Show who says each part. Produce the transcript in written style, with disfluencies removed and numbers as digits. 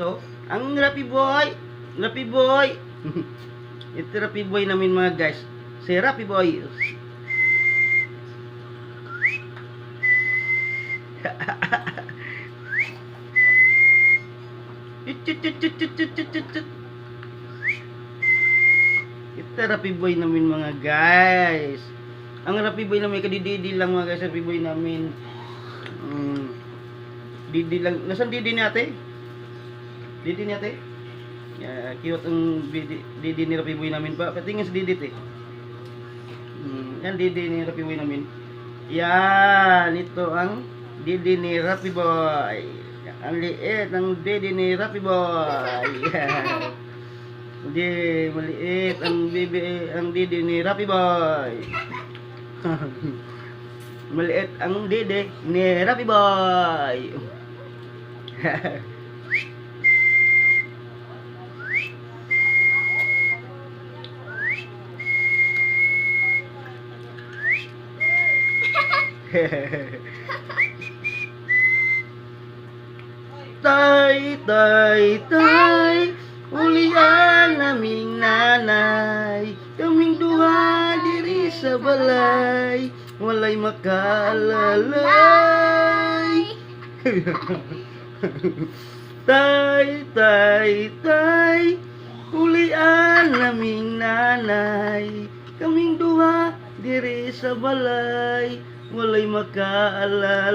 Speaker 1: So, ang Rappi Boy, Rappi Boy. Ito Rappi Boy namin mga guys. Si Rappi Boy. Ito Rappi Boy namin mga guys. Ang Rappi Boy namin kadididi lang mga guys. Rappi Boy namin. Didi lang. Nasaan didi ni ate? Didi ni ate? Yeah, cute ang didi ni Rappi Boy namin pa. Patingin sa didi te. Yan didi ni Rappi Boy namin. Yan, ito ang didi ni Rappi Boy. Ang liit ng didi ni Rappi Boy. Hindi, maliit ang didi ni Rappi Boy. Maliit ang didi ni Rappi Boy. Tay, tay, tay, ulian naming nanay, kaming duha diri sa balay, walay makaalalay. Tay, tay, tay, ulian naming nanay, kaming duha diri sa balay, walay makaalalay.